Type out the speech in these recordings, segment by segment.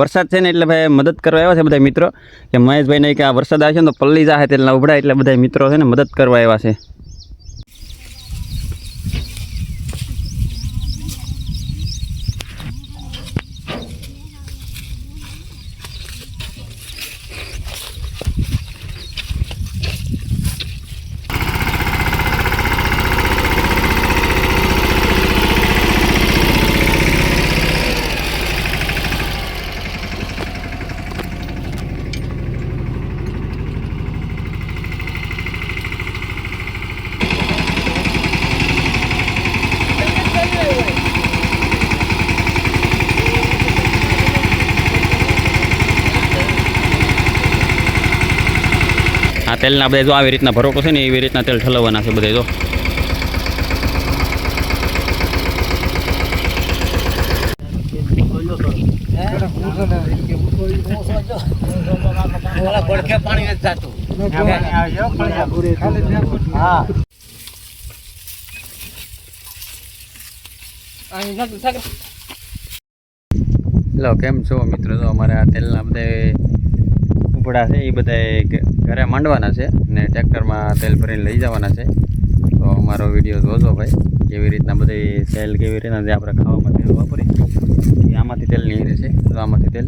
વરસાદ છે ને એટલે ભાઈ મદદ કરવા આવ્યા છે બધા મિત્રો કે મહેશભાઈને કે આ વરસાદ આવે છે ને તો પલ્લી જાય તેલના ઉભડા એટલે બધા મિત્રો છે ને મદદ કરવા આવ્યા છે. આ તેલના બધા જો આવી રીતના ભરોટો છે ને એવી રીતના તેલ ઠલવવાના છે બધા જો. લો કેમ છો મિત્રો? તો અમારે આ તેલના બધા ઉપડા છે એ બધા ઘરે માંડવાના છે ને ટ્રેક્ટરમાં તેલ ભરીને લઈ જવાના છે. તો અમારો વિડીયો જોજો ભાઈ, કેવી રીતના બધી તેલ કેવી રીતના જે આપણે ખાવામાં તેલ વાપરી એ આમાંથી તેલ નીકળે છે. તો આમાંથી તેલ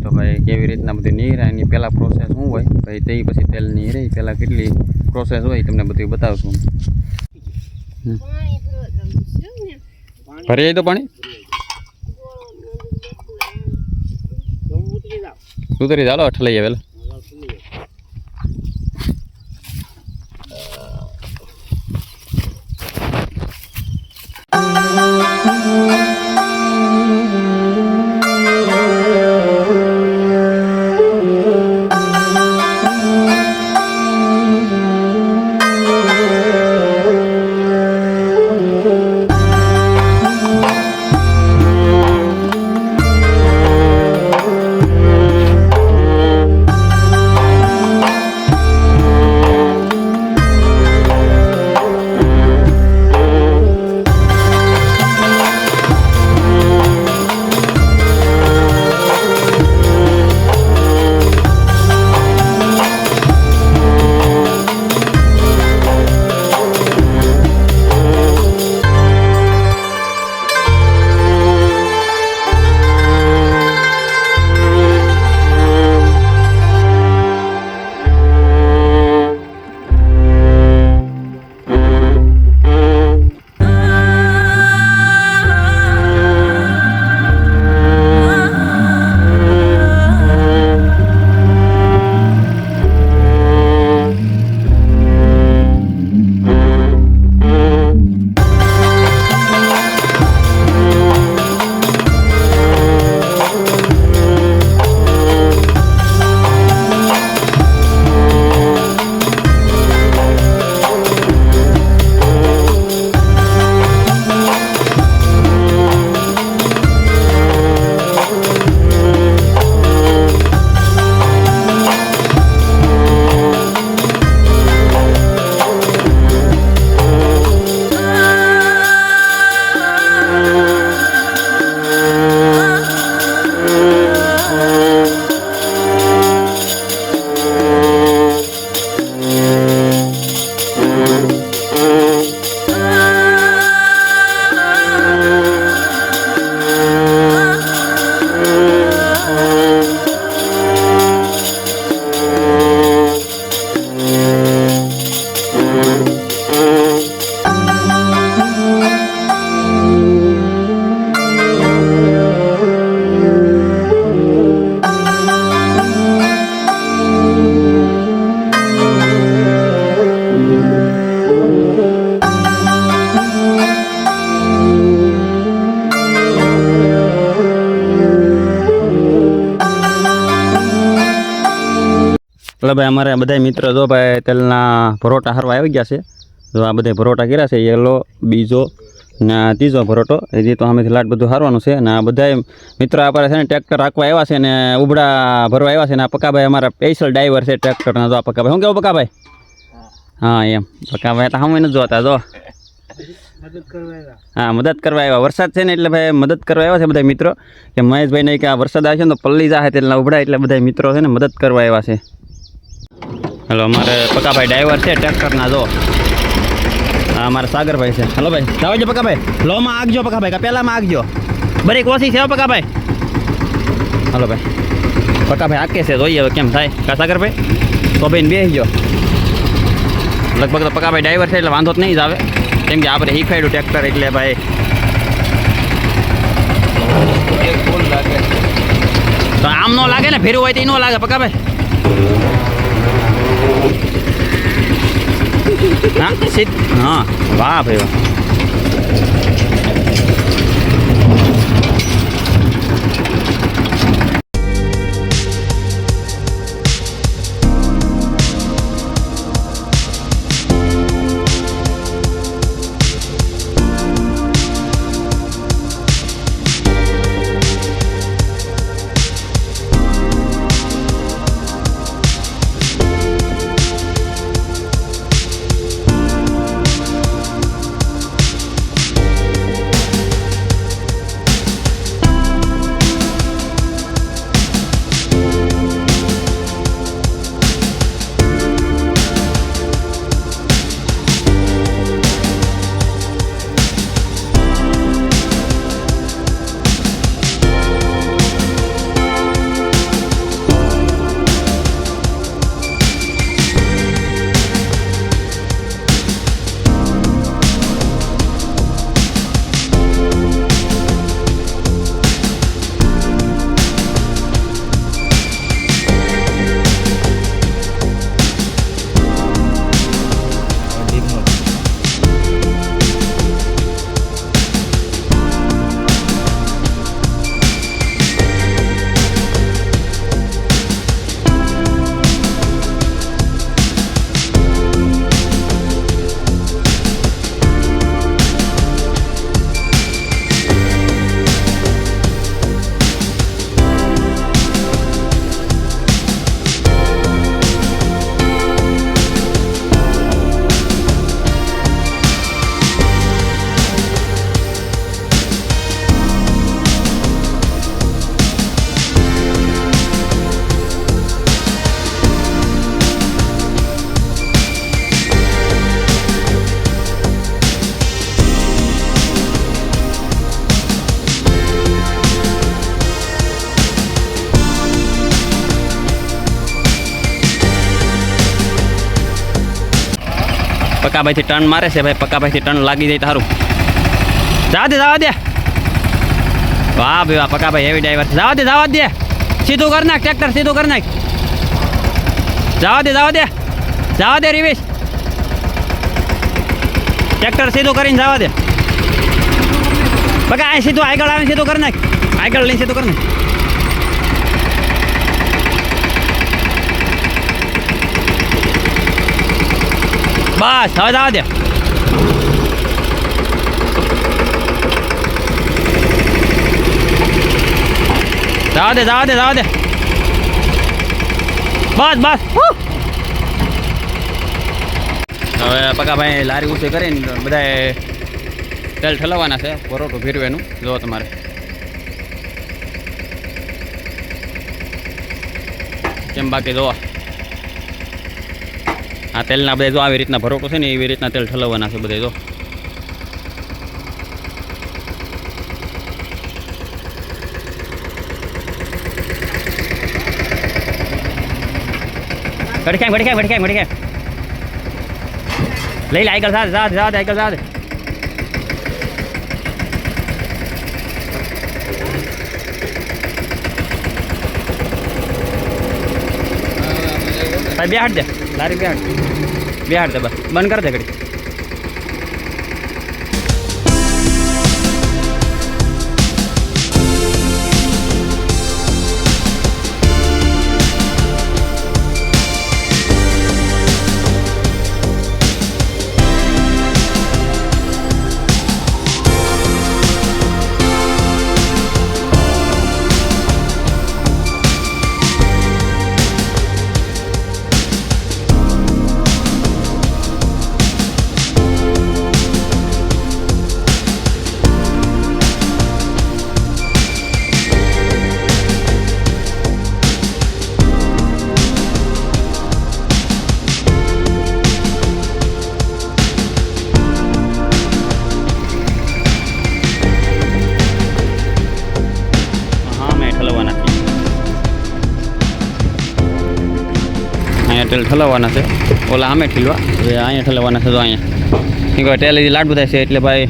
તો ભાઈ કેવી રીતના બધી નીકળે એની પહેલાં પ્રોસેસ શું હોય ભાઈ તે પછી તેલ નીકળે પહેલાં કેટલી પ્રોસેસ હોય તમને બધું બતાવશું. ભરી જાય તો પાણી ઉતરી ચાલો અઠ લઈએ પેલા. એટલે ભાઈ અમારે બધા મિત્ર જો ભાઈ તેલના પરોઠા હરવા આવી ગયા છે. જો આ બધા પરોઠા કર્યા છે, યલો બીજો ને ત્રીજો પરોઠો હજી તો અમેથી લાટ બધું હારવાનું છે. ને આ બધા મિત્રો આપણે છે ને ટ્રેક્ટર રાખવા આવ્યા છે ને ઉબડા ભરવા આવ્યા છે. ને આ પકાભાઈ અમારા સ્પેશિયલ ડ્રાઈવર છે ટ્રેક્ટરના. જો આ પકાભાઈ શું કેવું પકાભાઈ? હા એમ પકાભાઈ તો સામે નથી જોતા જો હા, મદદ કરવા આવ્યા. વરસાદ છે ને એટલે ભાઈ મદદ કરવા આવ્યા છે બધા મિત્રો, કે મહેશભાઈને કે આ વરસાદ આવે છે ને તો પલ્લી જાય એટલે ઉભડાય, એટલે બધા મિત્રો છે ને મદદ કરવા આવ્યા છે. હલો, અમારે પકાભાઈ ડ્રાઈવર છે ટ્રેક્ટરના. જો હા, અમારા સાગરભાઈ છે. હલો ભાઈ, જાવજો પકાભાઈ, લોમાં આગજો પકાભાઈ, કે પહેલામાં આગજો, બ્રેક ઓછી છે પકાભાઈ. હલો ભાઈ, પકાભાઈ આકે છે, જોઈએ હવે કેમ થાય. કા સાગરભાઈ તો ભાઈને બેસી ગયો. લગભગ તો પકાભાઈ ડ્રાઈવર છે એટલે વાંધો જ નહીં જ આવે, કેમ કે આપણે શીખવાડ્યું ટ્રેક્ટર એટલે ભાઈ. તો આમ ન લાગે ને, ફેરવું હોય તો એ ન લાગે પકાભાઈ. હા હા, વાહ ભાઈ વાહ. પકાભાઈથી ટર્ન મારે છે ભાઈ, પકાભાઈથી ટર્ન લાગી જાય તારું. જવા દે જવા દે, વાહ ભાઈ વાહ, પકાભાઈ હેવી ડ્રાઈવર. જવા દે જવા દે, સીધું કરી નાખ ટ્રેક્ટર, સીધું કરી નાખ. જવા દે જવા દે જવા દે રિવેશ, ટ્રેક્ટર સીધું કરીને જવા દે. પકા આ સીધું આગળ આવીને સીધું કરી નાખ, આગળ લઈને સીધું કરી નાખ. બસ હવે જવા દે. જવા દે જવા દે જવા દે, બસ બસ. હવે પકાભાઈ લારી ઊંચી કરીને બધાએ તેલ ઠલવવાના છે, પરોઠું ફેરવેનું. જો તમારે કેમ બાકી જોવા આ તેલના બધા જો આવી રીતના ભરોટું છે ને એવી રીતના તેલ ઠલવવાના છે બધા. જો ભડકાય ભડકાય ભડકાય ભડકાય, લઈ લે આગળ, સાથ સાથ સાથ આગળ સાથ. ભાઈ બેહાડ દે લારી, બેહાડ બેહાડ દે, બસ બંધ કર દે ઘડી. તેલ ઠલવવાના છે. ઓલા આમે ઠીલવા હવે અહીંયા ઠલવવાના છે. તો અહીંયા ટેલ લાડુ થાય છે એટલે ભાઈ